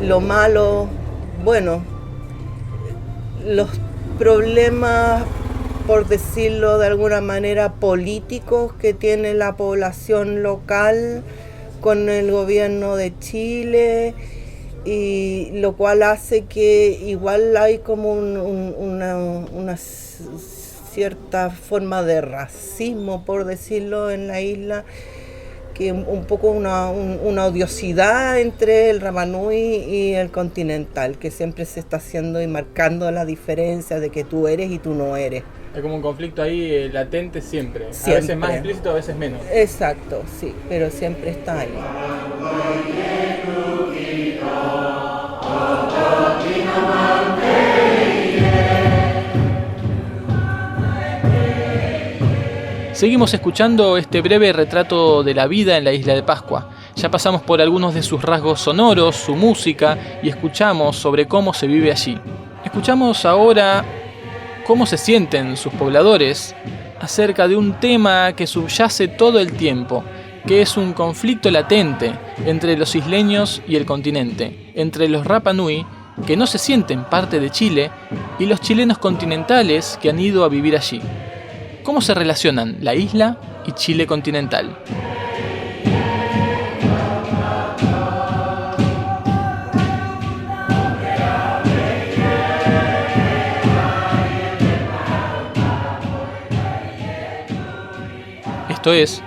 Lo malo, bueno, los problemas, por decirlo de alguna manera, políticos que tiene la población local con el gobierno de Chile, y lo cual hace que igual hay como una cierta forma de racismo, por decirlo, en la isla, que un poco una odiosidad entre el Rapa Nui y el Continental, que siempre se está haciendo y marcando la diferencia de que tú eres y tú no eres. Hay como un conflicto ahí latente siempre. Siempre. A veces más explícito, a veces menos. Exacto, sí, pero siempre está ahí. Seguimos escuchando este breve retrato de la vida en la isla de Pascua. Ya pasamos por algunos de sus rasgos sonoros, su música, y escuchamos sobre cómo se vive allí. Escuchamos ahora cómo se sienten sus pobladores acerca de un tema que subyace todo el tiempo, que es un conflicto latente entre los isleños y el continente, entre los Rapa Nui, que no se sienten parte de Chile, y los chilenos continentales que han ido a vivir allí. ¿Cómo se relacionan la isla y Chile continental? Esto es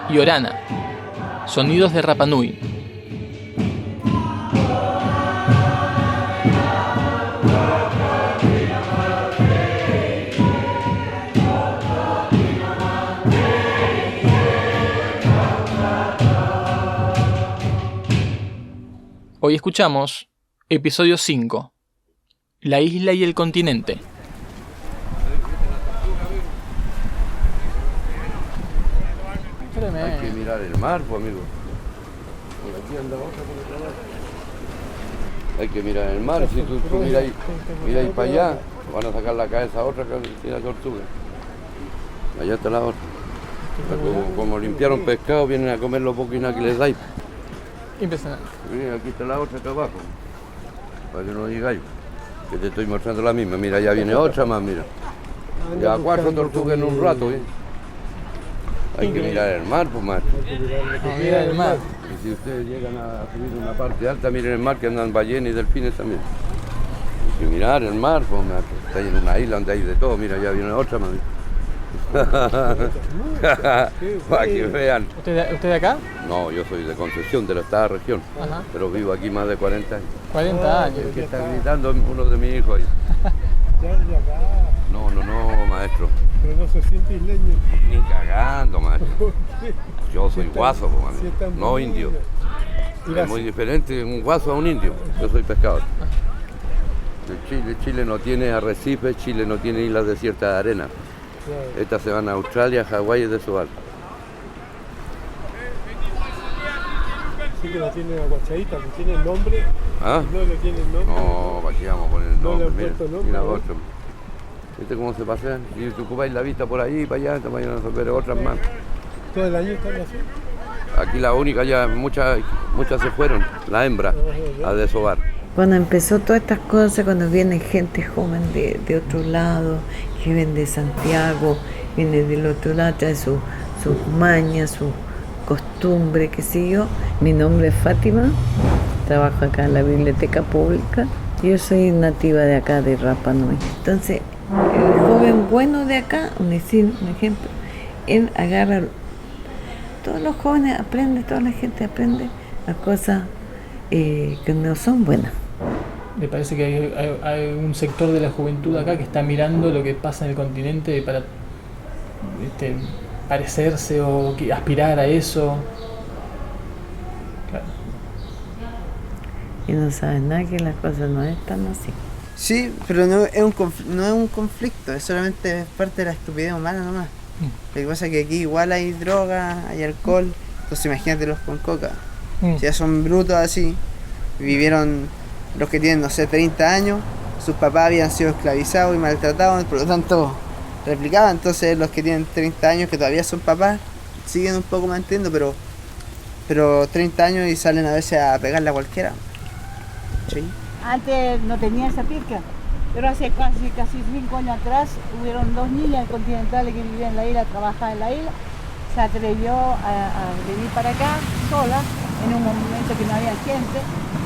Iorana, sonidos de Rapa Nui. Hoy escuchamos episodio 5, la isla y el continente. Hay que mirar el mar, pues, amigo. Por aquí anda otra por otro lado. Hay que mirar el mar. Si tú miráis para allá, van a sacar la cabeza a otra que la tortuga. Allá está la otra. Como limpiaron pescado, vienen a comer lo poco y nada que les dais. Impresionante. Mira, aquí está la otra acá abajo. Para que no digáis. Que te estoy mostrando la misma. Mira, ya viene otra más, mira. Ya 4 tortugas en un rato, ¿eh? Hay que mirar el mar, pues, macho. Mirar el mar. Y si ustedes llegan a subir una parte alta, miren el mar, que andan ballenas y delfines también. Hay que mirar el mar, pues, macho. Está ahí en una isla donde hay de todo. Mira, ya viene otra más. Para que vean. ¿Usted de acá? No, yo soy de Concepción, de la octava región. Ajá. Pero vivo aquí más de 40 años. 40 años. ¿Qué está gritando uno de mis hijos ahí? No, maestro. Pero no se siente isleño. Ni cagando, maestro. Yo soy guaso, pues, no indio. Es muy diferente un guaso a un indio. Yo soy pescador. Chile no tiene arrecifes, Chile no tiene islas desiertas de arena. Estas se van a Australia, Hawái y de su alto. Sí que la tiene aguachadita, que tiene el nombre. ¿Ah? No le tiene el nombre. No, ¿para qué vamos a poner el No le nombre? han Mira, puesto nombre, mira ¿no? otro. ¿Viste cómo se pasean? Si te ocupáis la vista por ahí, para allá, te vayan a resolver otras más. Todo el año están así. Aquí la única, ya muchas se fueron, la hembra, a desovar. Cuando empezó todas estas cosas, cuando viene gente joven de otro lado, que viene de Santiago, viene del otro lado, trae sus mañas, sus costumbres, qué sé yo. Mi nombre es Fátima, trabajo acá en la biblioteca pública. Yo soy nativa de acá, de Rapa Nui. Entonces, el joven bueno de acá, un ejemplo, él agarra, todos los jóvenes aprenden, toda la gente aprende las cosas que no son buenas. ¿Le parece que hay un sector de la juventud acá que está mirando lo que pasa en el continente para parecerse o aspirar a eso? Claro. Y no saben nada, que las cosas no están así. Sí, pero no es un conflicto, es solamente parte de la estupidez humana nomás. Lo que pasa es que aquí igual hay droga, hay alcohol, entonces imagínatelos con coca. Si ya son brutos así, vivieron los que tienen, no sé, 30 años, sus papás habían sido esclavizados y maltratados, por lo tanto replicaban. Entonces los que tienen 30 años, que todavía son papás, siguen un poco manteniendo, pero pero 30 años y salen a veces a pegarle a cualquiera. Sí. Antes no tenía esa pirca, pero hace casi 5 años atrás hubieron 2 niñas continentales que vivían en la isla, trabajaban en la isla. Se atrevió a venir para acá sola, en un momento que no había gente,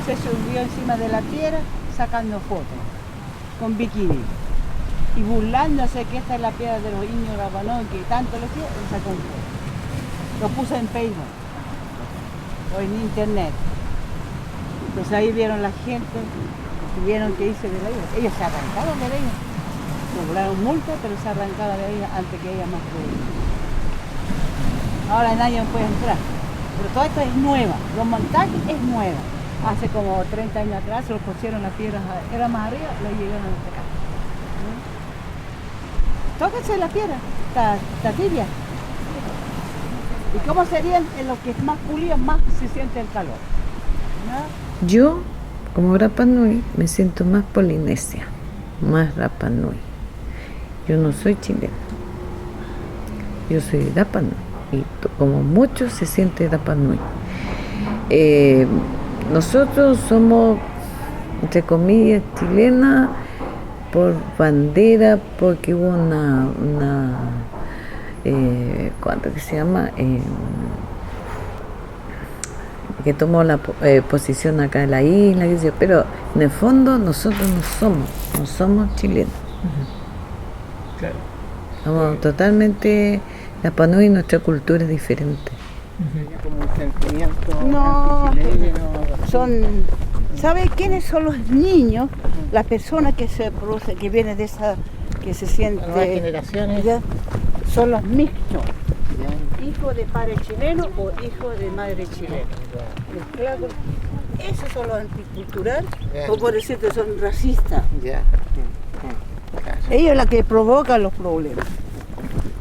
se subió encima de la piedra sacando fotos, con bikini. Y burlándose que esta es la piedra de los indios Rapanui, que tanto les quiere, sacó un foto. Lo puso en Facebook o en internet. Entonces ahí vieron la gente y vieron qué hice de la isla. Ellos se arrancaron de la isla. Cobraron multa, pero se arrancaron de la isla antes que ella más pudiera. Ahora nadie puede entrar. Pero todo esto es nueva. Los montajes es nueva. Hace como 30 años atrás se lo pusieron las piedras, era más arriba, lo llegaron hasta acá. Tóquense la piedra, está tibia. ¿Y cómo serían en los que es más pulido, más se siente el calor? ¿No? Yo, como Rapa Nui, me siento más polinesia, más Rapa Nui. Yo no soy chilena. Yo soy Rapa Nui. Y como mucho se siente Rapa Nui. Nosotros somos, entre comillas, chilenas por bandera, porque hubo ¿cuánto que se llama? Que tomó la posición acá en la isla, pero en el fondo nosotros no somos chilenos. Claro. Somos totalmente Rapa Nui, nuestra cultura es diferente. Como un sentimiento No, antichileno, son, ¿sabe quiénes son los niños? Las personas que se producen, que vienen de esa, que se sienten, nuevas generaciones. ¿ya? Son los mixtos, Ya, hijo de padre chileno o hijo de madre chilena. Mezclados. Esos son los anticulturales, Ya. o por decirte son racistas. ya. Claro. Ellos son los que provocan los problemas.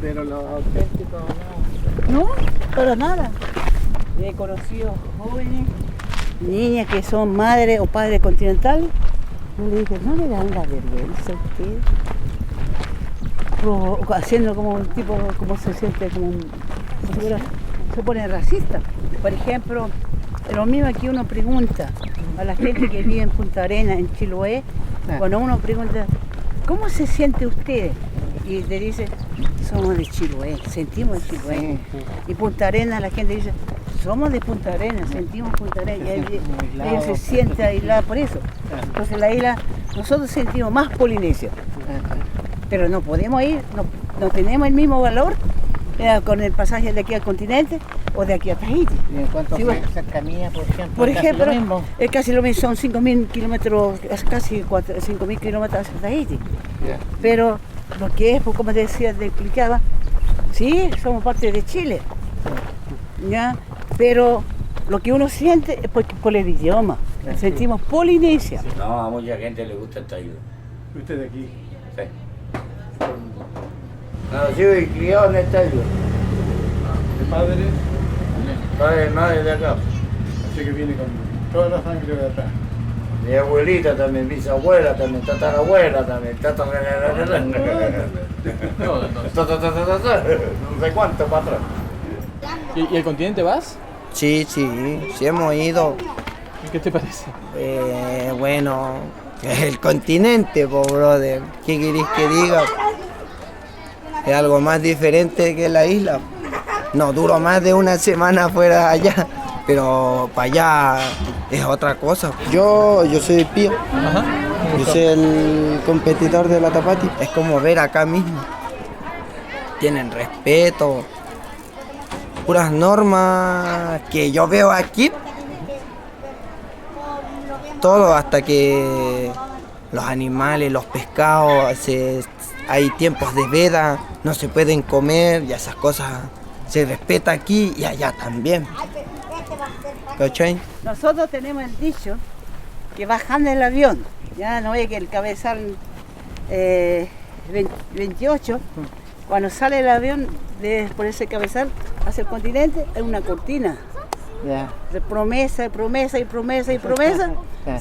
Pero los auténticos no. No, para nada. He conocido jóvenes, niñas que son madres o padres continentales. Yo le dije, ¿no le dan la vergüenza a ustedes? Haciendo como un tipo, como se siente, como un, se pone racista. Por ejemplo, lo mismo que uno pregunta a la gente que vive en Punta Arenas, en Chiloé, cuando uno pregunta, ¿cómo se siente usted? Y te dice, somos de Chiloé, sentimos de Chiloé. Sí. Y Punta Arenas, la gente dice, somos de Punta Arenas, sentimos Punta Arenas. Y ellos se sienten aislados por eso. Entonces la isla, nosotros sentimos más Polinesia. Pero no podemos ir, no tenemos el mismo valor con el pasaje de aquí al continente o de aquí a Tahiti. ¿Y en cuanto Sí, a bueno. cercanía, por ejemplo? Por casi ejemplo, lo mismo? es casi lo mismo, son 5.000 kilómetros, es casi 5.000 kilómetros hacia Tahiti. Ya. Pero lo que es, pues, como te decía, te explicaba, sí, somos parte de Chile, ¿ya? Pero lo que uno siente es por el idioma, sentimos Polinesia. No, a mucha gente le gusta esta isla. Usted de aquí. Sí. Nacido y criado en esta isla. De padre, Padre y madre de acá. así que viene con toda la sangre de atrás. Mi abuelita también, bisabuela también, tatarabuela también, no sé cuánto para atrás. ¿Y al continente vas? Sí, hemos ido. ¿Y qué te parece? Bueno, el continente, po, brother. ¿Qué queréis que diga? Es algo más diferente que la isla. No, duró más de una semana fuera allá, pero para allá es otra cosa. Yo soy el Pío. Ajá. Yo soy el competidor de la Tapati. Es como ver acá mismo. Tienen respeto. Puras normas que yo veo aquí. Todo hasta que los animales, los pescados, hay tiempos de veda, no se pueden comer y esas cosas se respeta aquí y allá también. ¿Cachai? Nosotros tenemos el dicho que bajando el avión, ya no ve que el cabezal 28, cuando sale el avión por ese cabezal hacia el continente, hay una cortina Ya. de promesa y promesa y promesa y promesa.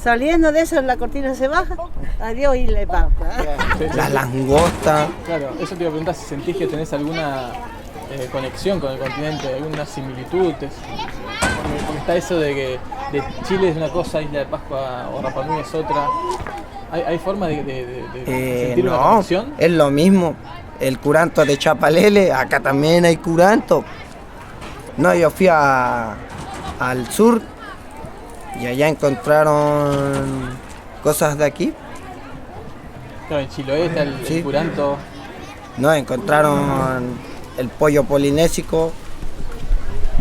Saliendo de eso, la cortina se baja, adiós y le va. Las langostas. Claro, eso te iba a preguntar si sentís que tenés alguna conexión con el continente, alguna similitud. Porque está eso de que de Chile es una cosa, Isla de Pascua o Rapa Nui es otra. ¿Hay forma de sentir una conexión? Es lo mismo. El curanto de Chapalele, acá también hay curanto. No, yo fui al sur y allá encontraron cosas de aquí. No, en Chiloé está el curanto. No, encontraron el pollo polinésico,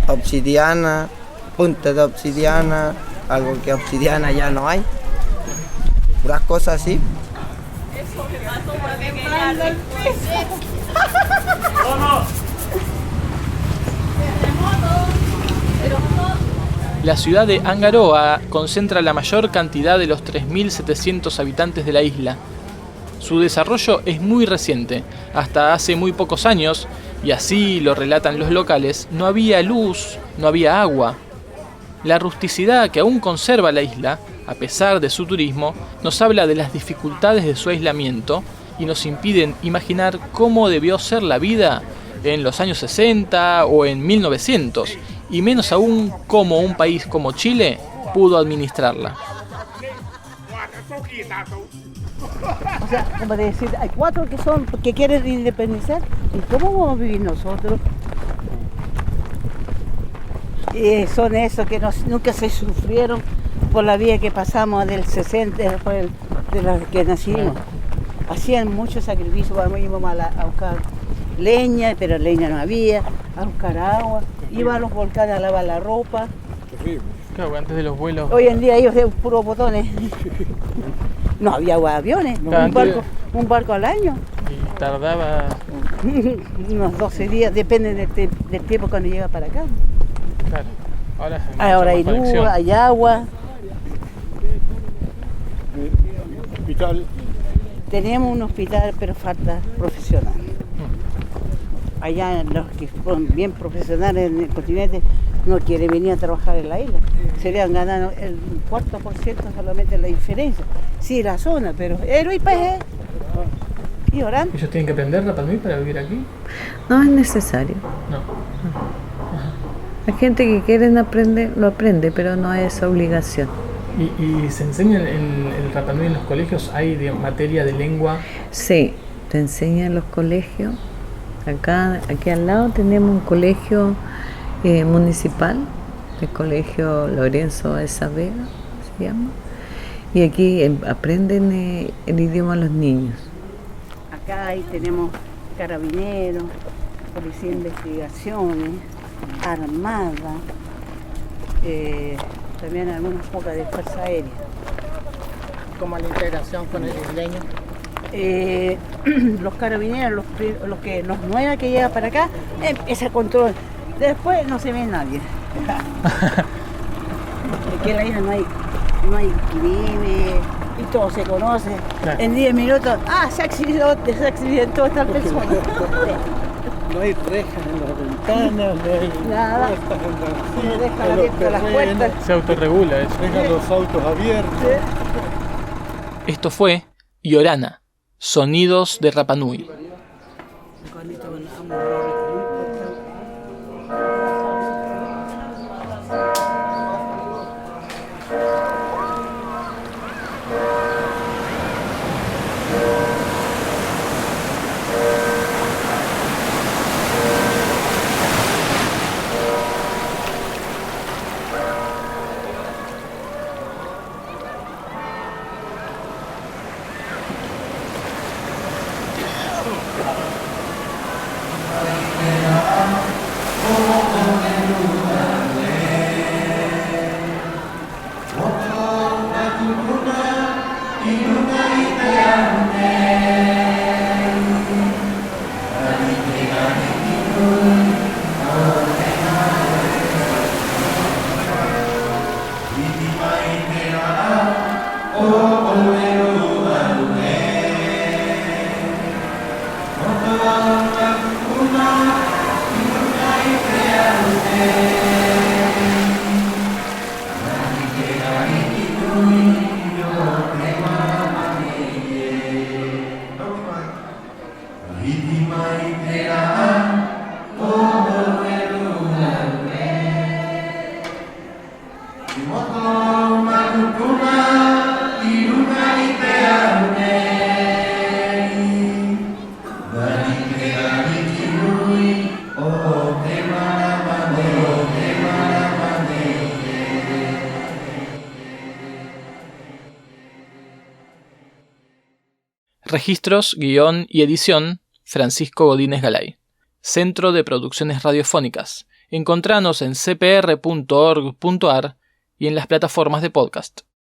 obsidiana, punta de obsidiana, algo que obsidiana ya no hay. Puras cosas así. La ciudad de Angaroa concentra la mayor cantidad de los 3.700 habitantes de la isla. Su desarrollo es muy reciente, hasta hace muy pocos años, y así lo relatan los locales, no había luz, no había agua. La rusticidad que aún conserva la isla, a pesar de su turismo, nos habla de las dificultades de su aislamiento y nos impiden imaginar cómo debió ser la vida en los años 60 o en 1900, y menos aún cómo un país como Chile pudo administrarla. O sea, como decir, hay 4 que quieren independizar, ¿y cómo vamos a vivir nosotros? Son esos que nunca se sufrieron por la vida que pasamos del 60, de los que nacimos. Hacían mucho sacrificio, íbamos a buscar leña, pero leña no había, a buscar agua, iban a los volcanes a lavar la ropa. Claro, antes de los vuelos. Hoy en día ellos de puros botones. No había aviones, un barco al año. Y tardaba unos 12 días, depende del tiempo cuando llega para acá. Claro. Ahora hay luz, hay agua. Hospital. Tenemos un hospital, pero falta profesional. Allá los que son bien profesionales en el continente no quieren venir a trabajar en la isla. Serían ganando el 4% solamente la diferencia. Sí, la zona, pero héroe y país. ¿Y Orán? ¿Ellos tienen que aprender Rapa Nui para vivir aquí? No es necesario. No. La gente que quiere aprender, lo aprende, pero no es obligación. ¿Y se enseña el Rapa Nui en los colegios? ¿Hay materia de lengua? Sí, te enseñan en los colegios. Aquí al lado tenemos un colegio municipal, el colegio Lorenzo de Saavedra se llama, y aquí aprenden el idioma los niños. Acá ahí tenemos carabineros, policía de investigaciones, armada, también algunas pocas de fuerza aérea. ¿Cómo la integración con el isleño? Los carabineros, los nuevos que llegan para acá, ese control. Después no se ve nadie. Aquí en la isla no hay crimen y todo se conoce. Claro. En 10 minutos, se accidentó esta persona. No hay rejas en las ventanas, no hay nada. Se dejan abiertas las puertas. Se autorregula eso. Dejan los autos abiertos. Esto fue Yorana, sonidos de Rapa Nui. Registros, guión y edición, Francisco Godínez Galay. Centro de Producciones Radiofónicas. Encontranos en cpr.org.ar y en las plataformas de podcast.